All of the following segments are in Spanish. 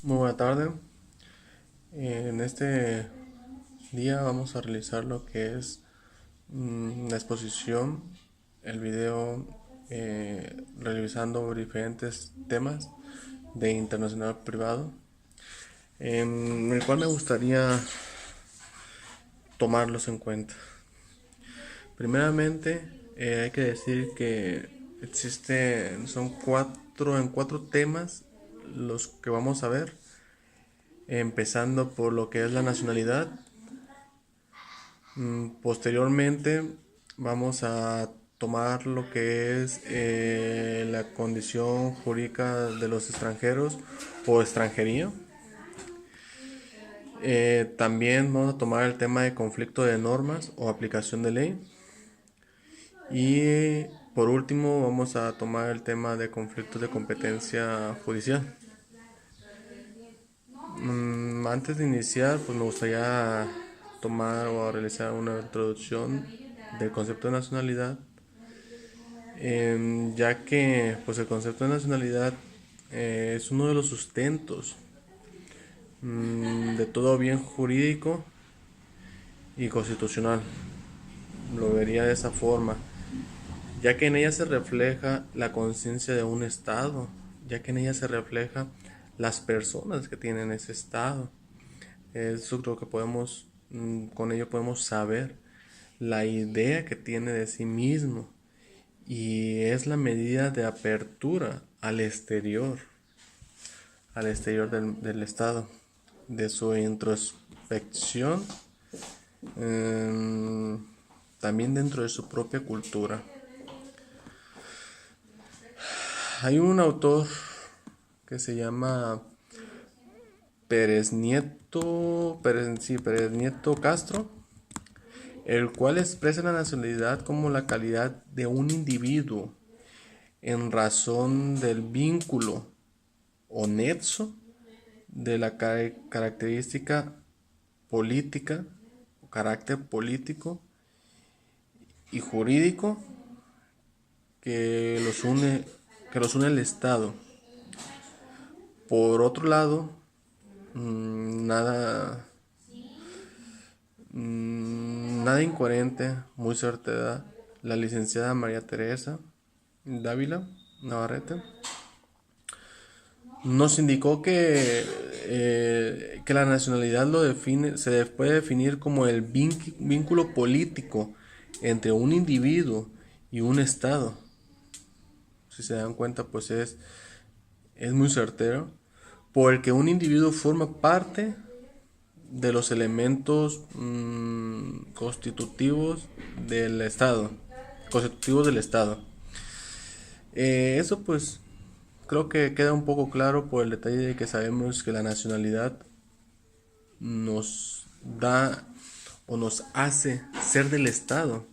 Muy buena tarde. En este día vamos a realizar lo que es la exposición, el video revisando diferentes temas de internacional privado, en el cual me gustaría tomarlos en cuenta. Primeramente, hay que decir que son cuatro temas los que vamos a ver, empezando por lo que es la nacionalidad. Posteriormente vamos a tomar lo que es la condición jurídica de los extranjeros o extranjería. También vamos a tomar el tema de conflicto de normas o aplicación de ley. Y por último vamos a tomar el tema de conflictos de competencia judicial. Antes de iniciar, pues me gustaría tomar o realizar una introducción del concepto de nacionalidad, ya que pues el concepto de nacionalidad es uno de los sustentos de todo bien jurídico y constitucional. Lo vería de esa forma, ya que en ella se refleja la conciencia de un Estado, ya que en ella se refleja las personas que tienen ese Estado. Eso creo que con ello podemos saber la idea que tiene de sí mismo, y es la medida de apertura al exterior del Estado, de su introspección, eh, también dentro de su propia cultura. Hay un autor que se llama Pérez Nieto Castro, el cual expresa la nacionalidad como la calidad de un individuo en razón del vínculo o nexo de la característica política o carácter político y jurídico que los une el Estado. Por otro lado, nada nada incoherente, muy certera, la licenciada María Teresa Dávila Navarrete nos indicó que la nacionalidad se puede definir como el vínculo político entre un individuo y un Estado. Si se dan cuenta, pues es muy certero, por el que un individuo forma parte de los elementos constitutivos del Estado. Eso pues creo que queda un poco claro por el detalle de que sabemos que la nacionalidad nos da o nos hace ser del Estado.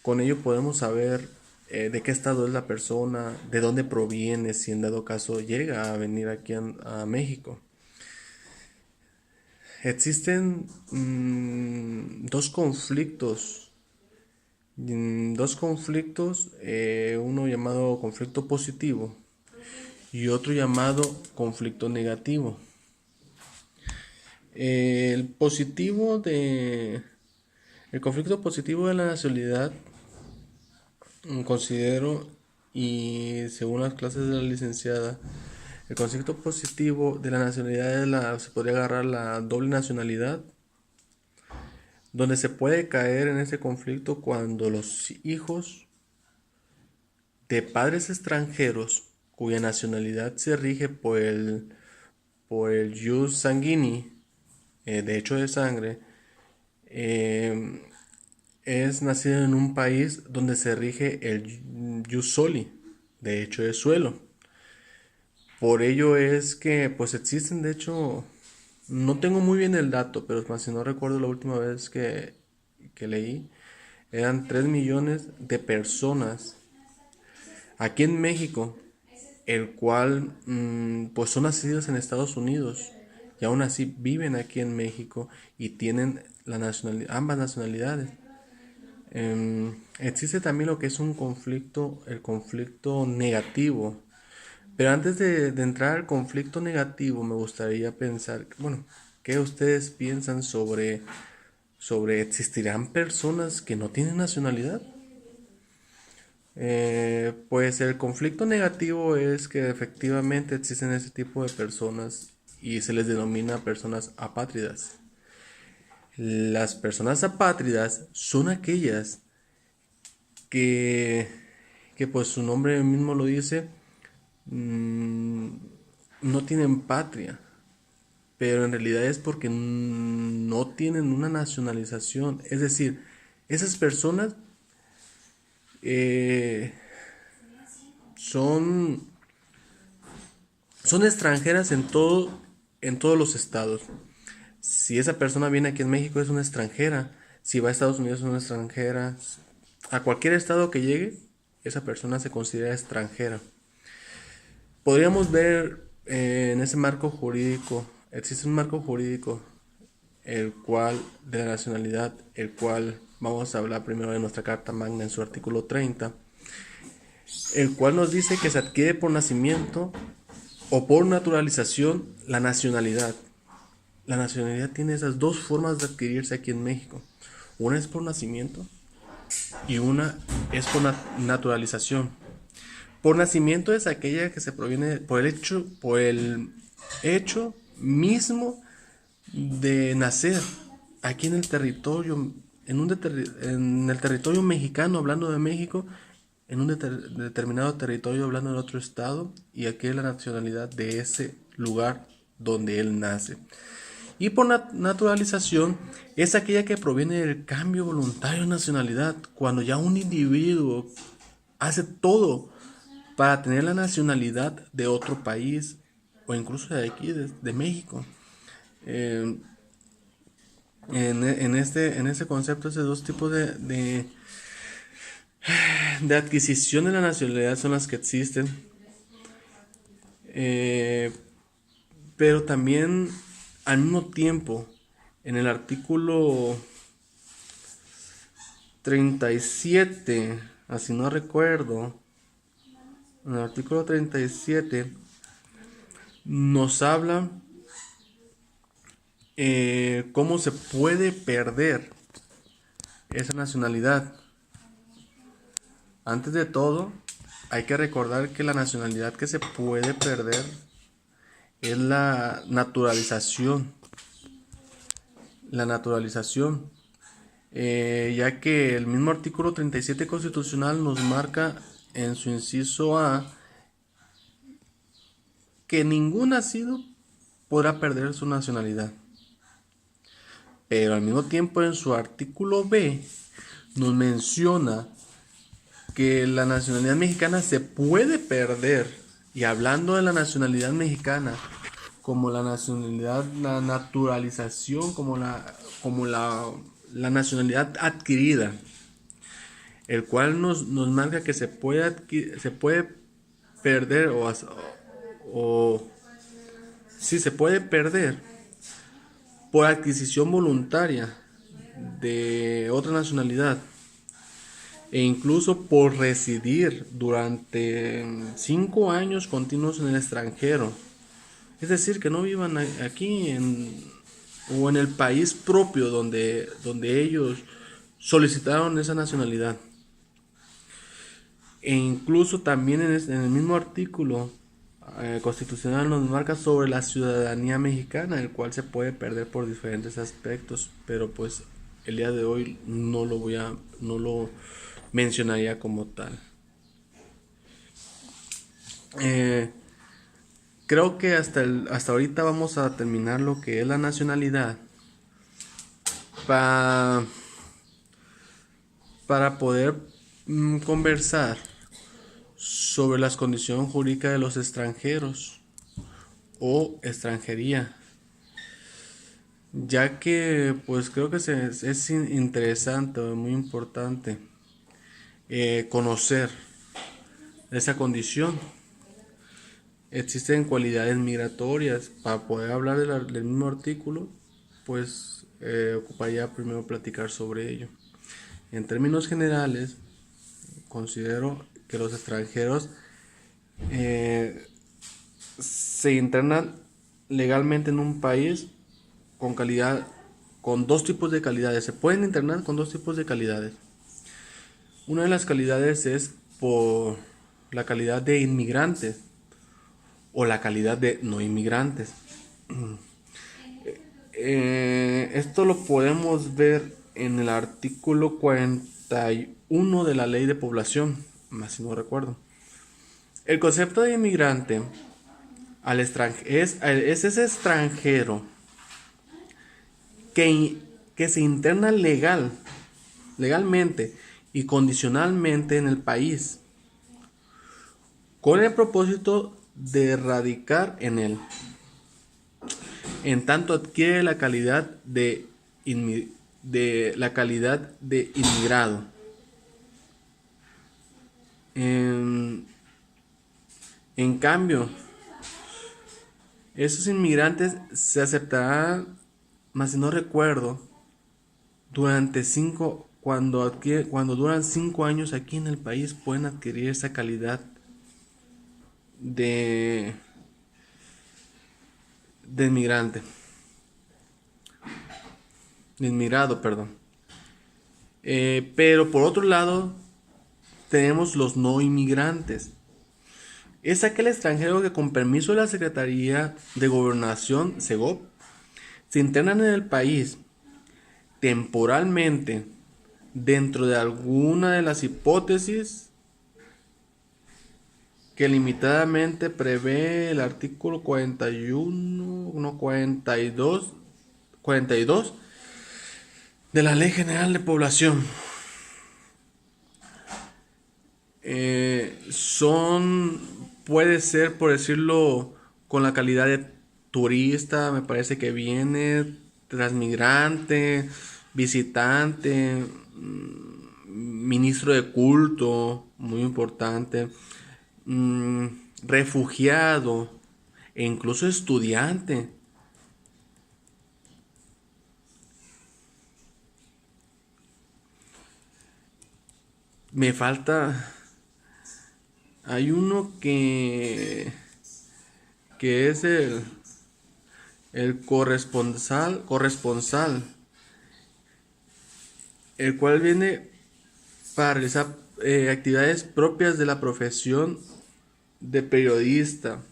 Con ello podemos saber de qué estado es la persona, de dónde proviene, si en dado caso llega a venir aquí a México. Existen dos conflictos, uno llamado conflicto positivo y otro llamado conflicto negativo. El positivo de el conflicto positivo de la nacionalidad, considero, y según las clases de la licenciada, el conflicto positivo de la nacionalidad se podría agarrar la doble nacionalidad, donde se puede caer en ese conflicto cuando los hijos de padres extranjeros cuya nacionalidad se rige por el jus sanguini, de hecho de sangre, eh, es nacido en un país donde se rige el jus soli, de hecho de suelo. Por ello es que pues existen, de hecho, no tengo muy bien el dato, pero más si no recuerdo la última vez que leí, eran 3 millones de personas aquí en México, el cual pues son nacidos en Estados Unidos y aún así viven aquí en México y tienen ambas nacionalidades. Existe también lo que es el conflicto negativo, Pero antes de entrar al conflicto negativo, me gustaría pensar, bueno, ¿qué ustedes piensan sobre existirán personas que no tienen nacionalidad? Pues el conflicto negativo es que efectivamente existen ese tipo de personas y se les denomina personas apátridas. Las personas apátridas son aquellas que, que pues su nombre mismo lo dice, mm, no tienen patria, pero en realidad es porque no tienen una nacionalización. Es decir, esas personas eh, son, son extranjeras en todos los estados. Si esa persona viene aquí en México es una extranjera, si va a Estados Unidos es una extranjera, a cualquier estado que llegue, esa persona se considera extranjera. Podríamos ver en ese marco jurídico, existe un marco jurídico, el cual, de la nacionalidad, el cual vamos a hablar primero de nuestra Carta Magna en su artículo 30, el cual nos dice que se adquiere por nacimiento o por naturalización la nacionalidad. La nacionalidad tiene esas dos formas de adquirirse aquí en México. Una es por nacimiento y una es por naturalización. Por nacimiento es aquella que se proviene por el hecho mismo de nacer aquí en el territorio, en el territorio mexicano, hablando de México, en un determinado territorio, hablando de otro estado, y aquí es la nacionalidad de ese lugar donde él nace. Y por naturalización es aquella que proviene del cambio voluntario de nacionalidad, cuando ya un individuo hace todo para tener la nacionalidad de otro país o incluso de aquí, de México. Eh, en este concepto, esos dos tipos de adquisición de la nacionalidad son las que existen. Eh, pero también al mismo tiempo, en el artículo 37, así no recuerdo, en el artículo 37 nos habla cómo se puede perder esa nacionalidad. Antes de todo, hay que recordar que la nacionalidad que se puede perder es la naturalización. La naturalización. Ya que el mismo artículo 37 constitucional nos marca en su inciso A que ningún nacido podrá perder su nacionalidad. Pero al mismo tiempo en su artículo B nos menciona que la nacionalidad mexicana se puede perder. Y hablando de la nacionalidad mexicana, como la nacionalidad, la naturalización, la nacionalidad adquirida, el cual nos marca que se puede perder o sí, se puede perder por adquisición voluntaria de otra nacionalidad e incluso por residir durante 5 años continuos en el extranjero. Es decir, que no vivan aquí o en el país propio donde ellos solicitaron esa nacionalidad. E incluso también en el mismo artículo constitucional nos marca sobre la ciudadanía mexicana, el cual se puede perder por diferentes aspectos, pero pues el día de hoy no lo mencionaría como tal. Eh, Creo que hasta ahorita vamos a terminar lo que es la nacionalidad pa- para poder conversar sobre las condiciones jurídicas de los extranjeros o extranjería, ya que pues creo que es interesante o muy importante conocer esa condición. Existen cualidades migratorias. Para poder hablar del mismo artículo, pues ocuparía primero platicar sobre ello. En términos generales, considero que los extranjeros se internan legalmente en un país con calidad, con dos tipos de calidades. Se pueden internar con dos tipos de calidades. Una de las calidades es por la calidad de inmigrantes o la calidad de no inmigrantes. Esto lo podemos ver en el artículo 41 de la Ley de Población, más si no recuerdo. El concepto de inmigrante es ese extranjero que se interna legalmente y condicionalmente en el país con el propósito de radicar en él. En tanto adquiere la calidad de inmigrado. En cambio, esos inmigrantes se aceptarán, más si no recuerdo, cuando duran 5 años aquí en el país pueden adquirir esa calidad de inmigrante, de inmigrado, perdón. Pero por otro lado tenemos los no inmigrantes. Es aquel extranjero que con permiso de la Secretaría de Gobernación, SEGOV, se internan en el país temporalmente dentro de alguna de las hipótesis que limitadamente prevé el artículo 42 de la Ley General de Población. Puede ser, por decirlo, con la calidad de turista, me parece que viene, transmigrante, visitante, ministro de culto, muy importante, refugiado e incluso estudiante. Me falta... Hay uno que es el corresponsal, el cual viene para realizar actividades propias de la profesión de periodista.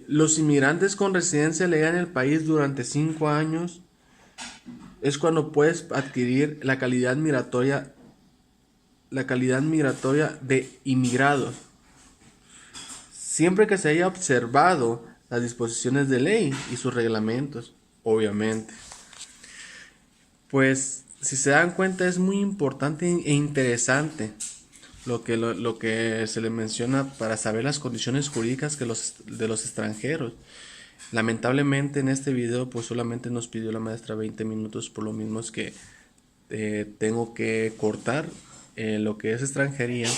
Los inmigrantes con residencia legal en el país durante 5 años es cuando puedes adquirir la calidad migratoria de inmigrado, siempre que se haya observado las disposiciones de ley y sus reglamentos, obviamente. Pues si se dan cuenta es muy importante e interesante lo que se le menciona para saber las condiciones jurídicas de los extranjeros. Lamentablemente en este video pues solamente nos pidió la maestra 20 minutos, por lo mismo es que tengo que cortar lo que es extranjería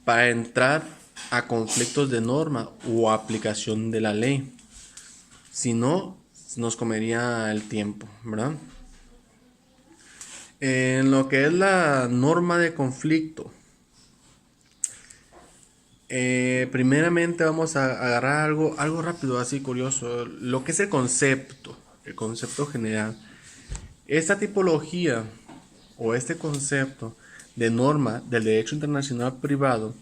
para entrar a conflictos de norma o aplicación de la ley. Si no, nos comería el tiempo, ¿verdad? En lo que es la norma de conflicto, primeramente vamos a agarrar algo rápido, así curioso, lo que es el concepto general. Esta tipología o este concepto de norma del derecho internacional privado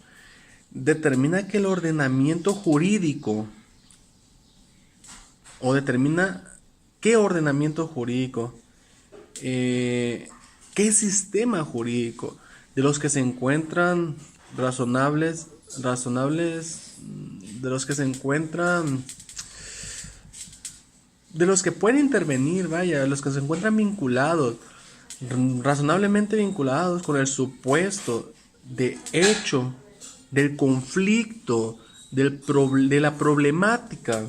determina que el ordenamiento jurídico o determina qué ordenamiento jurídico, qué sistema jurídico de los que se encuentran razonables, de los que se encuentran, de los que pueden intervenir, vaya, de los que se encuentran vinculados, razonablemente vinculados con el supuesto de hecho, del conflicto, de la problemática.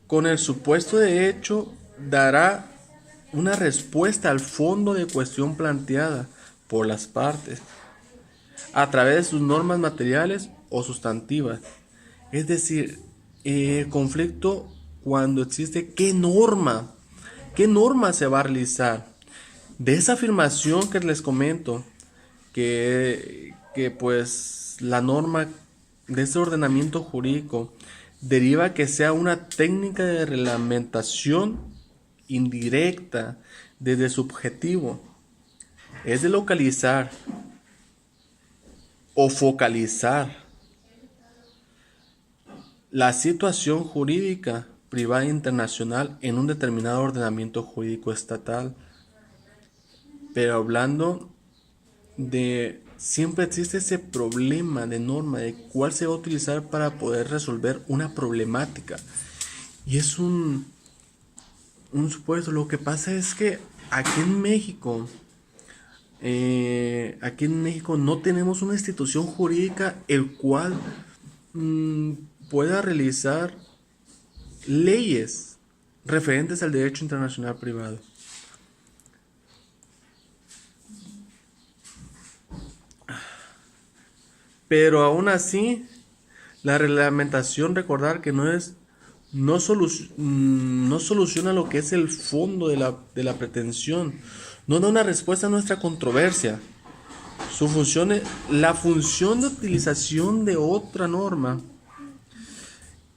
Con el supuesto de hecho dará una respuesta al fondo de cuestión planteada por las partes a través de sus normas materiales o sustantivas. Es decir, conflicto cuando existe qué norma se va a realizar. De esa afirmación que les comento, que pues la norma de ese ordenamiento jurídico deriva que sea una técnica de reglamentación indirecta desde su objetivo, es de localizar o focalizar la situación jurídica privada internacional en un determinado ordenamiento jurídico estatal. Pero hablando de, siempre existe ese problema de norma de cuál se va a utilizar para poder resolver una problemática. Y es un supuesto. Lo que pasa es que aquí en México no tenemos una institución jurídica el cual pueda realizar leyes referentes al derecho internacional privado. Pero aún así, la reglamentación, recordar que no soluciona lo que es el fondo de la pretensión, no da una respuesta a nuestra controversia. La función de utilización de otra norma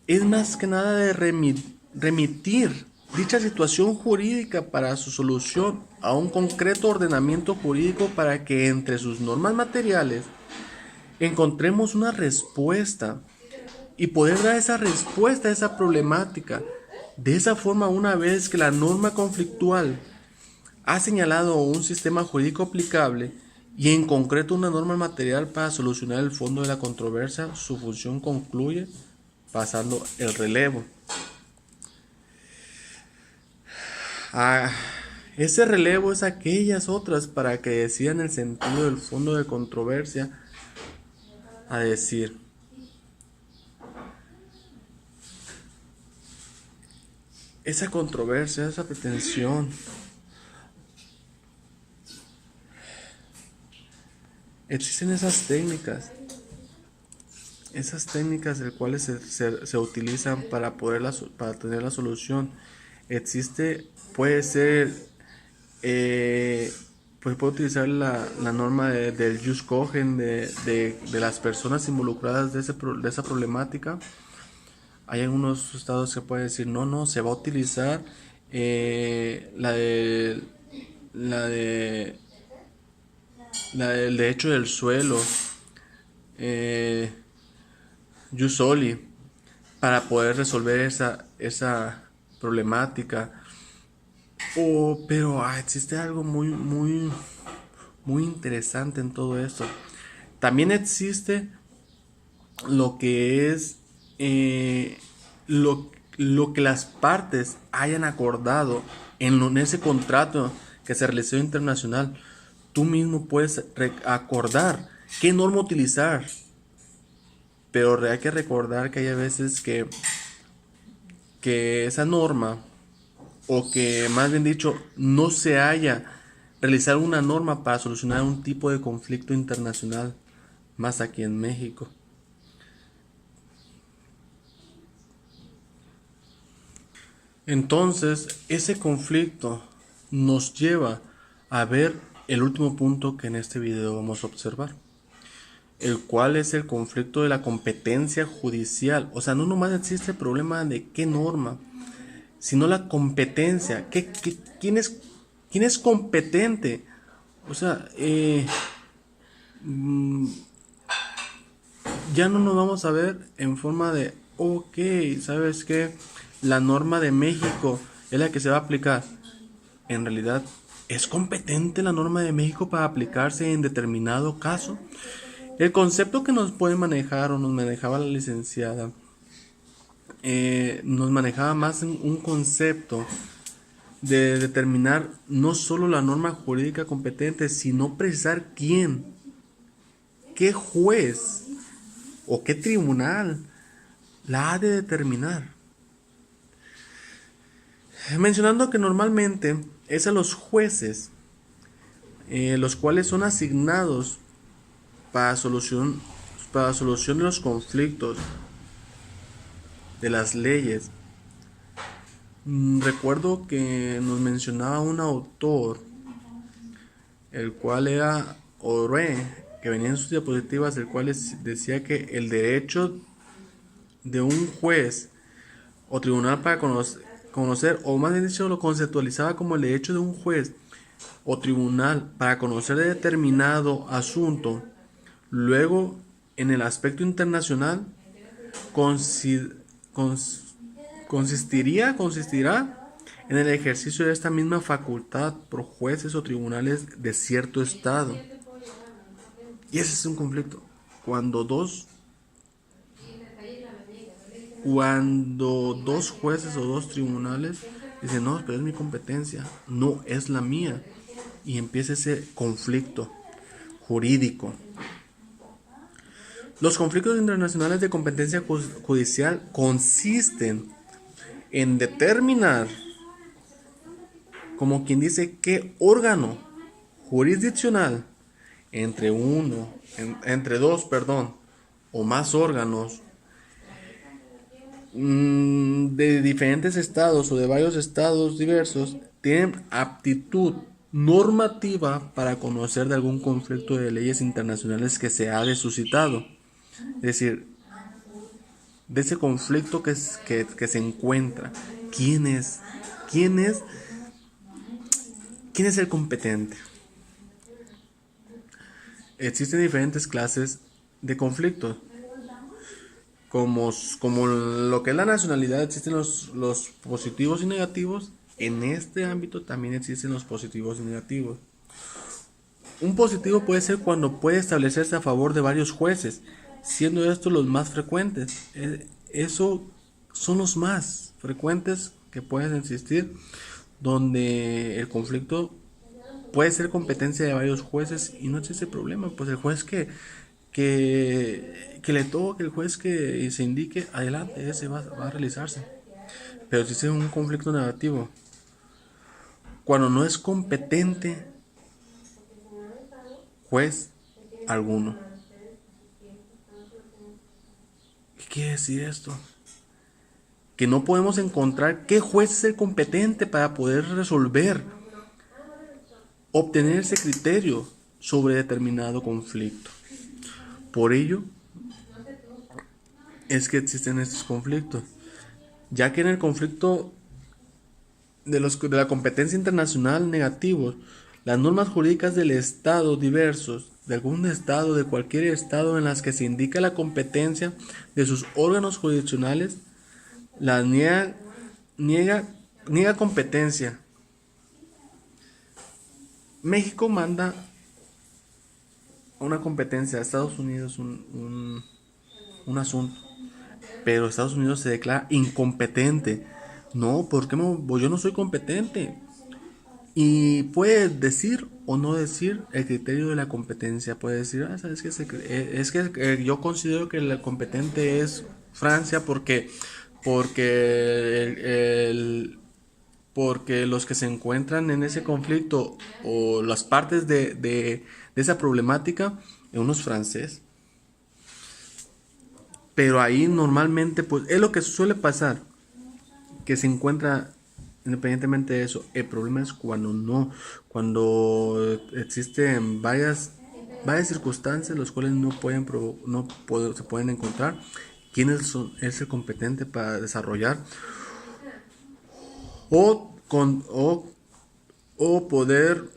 es más que nada de remitir dicha situación jurídica para su solución a un concreto ordenamiento jurídico para que entre sus normas materiales encontremos una respuesta y poder dar esa respuesta a esa problemática. De esa forma, una vez que la norma conflictual ha señalado un sistema jurídico aplicable y en concreto una norma material para solucionar el fondo de la controversia, su función concluye pasando el relevo. Ese relevo es aquellas otras para que decidan el sentido del fondo de controversia, a decir, esa controversia, esa pretensión, existen esas técnicas de las cuales se utilizan para para tener la solución. Puede ser, pues puede utilizar la norma del jus cogens de las personas involucradas de esa problemática. Hay algunos estados que pueden decir, no, se va a utilizar la del derecho del suelo, jus soli, para poder resolver esa problemática. Pero existe algo muy interesante en todo esto. También existe lo que es lo que las partes hayan acordado en ese contrato que se realizó internacional. Tú mismo puedes acordar qué norma utilizar, pero hay que recordar que hay veces que esa norma, o que más bien dicho, no se haya realizado una norma para solucionar un tipo de conflicto internacional, más aquí en México. Entonces, ese conflicto nos lleva a ver el último punto que en este video vamos a observar, el cual es el conflicto de la competencia judicial. O sea, no nomás existe el problema de qué norma, sino la competencia. ¿Quién es competente? O sea, ya no nos vamos a ver en forma de, ok, ¿sabes qué? La norma de México es la que se va a aplicar. En realidad, ¿es competente la norma de México para aplicarse en determinado caso? El concepto que nos puede manejar o nos manejaba la licenciada, nos manejaba más en un concepto de determinar no solo la norma jurídica competente, sino precisar quién, qué juez o qué tribunal la ha de determinar. Mencionando que normalmente es a los jueces, los cuales son asignados para solución de los conflictos de las leyes. Recuerdo que nos mencionaba un autor, el cual era Oré, que venía en sus diapositivas, el cual decía que el derecho de un juez o tribunal para conocer, o más bien dicho, lo conceptualizaba como el derecho de un juez o tribunal para conocer de determinado asunto. Luego, en el aspecto internacional, consistirá en el ejercicio de esta misma facultad por jueces o tribunales de cierto estado. Y ese es un conflicto. Cuando dos jueces o dos tribunales dicen, no, pero es mi competencia, no es la mía, y empieza ese conflicto jurídico. Los conflictos internacionales de competencia judicial consisten en determinar, como quien dice, qué órgano jurisdiccional entre dos, o más órganos de diferentes estados o de varios estados diversos tienen aptitud normativa para conocer de algún conflicto de leyes internacionales que se ha suscitado. Es decir, de ese conflicto que se encuentra, ¿quién es el competente? Existen diferentes clases de conflictos. Como lo que es la nacionalidad, existen los positivos y negativos. En este ámbito también existen los positivos y negativos. Un positivo puede ser cuando puede establecerse a favor de varios jueces, siendo estos los más frecuentes. Eso son los más frecuentes que pueden existir, donde el conflicto puede ser competencia de varios jueces y no existe problema, pues el juez que le toque, el juez que se indique, adelante, ese va a realizarse. Pero si es un conflicto negativo, cuando no es competente juez alguno. ¿Qué quiere decir esto? Que no podemos encontrar qué juez es el competente para poder obtener ese criterio sobre determinado conflicto. Por ello es que existen estos conflictos, ya que en el conflicto de la competencia internacional negativos, las normas jurídicas del estado diversos, de algún estado, de cualquier estado en las que se indica la competencia de sus órganos jurisdiccionales, la niega competencia. México manda una competencia a Estados Unidos un asunto, pero Estados Unidos se declara incompetente. No, ¿por qué yo no soy competente? Y puede decir o no decir el criterio de la competencia. Puede decir, ¿sabes qué? Es que yo considero que el competente es Francia porque los que se encuentran en ese conflicto o las partes de esa problemática, uno es francés. Pero ahí normalmente, pues, es lo que suele pasar, que se encuentra independientemente de eso. El problema es cuando existen varias circunstancias las cuales se pueden encontrar quién es el competente para desarrollar o poder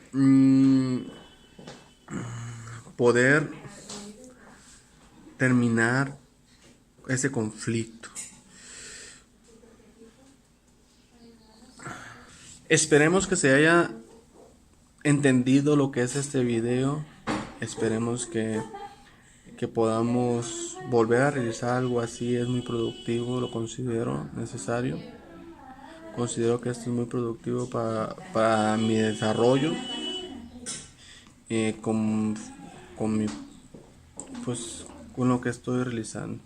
terminar ese conflicto. Esperemos que se haya entendido lo que es este video. Esperemos que podamos volver a realizar algo así. Es muy productivo, lo considero necesario. Considero que esto es muy productivo para mi desarrollo con lo que estoy realizando.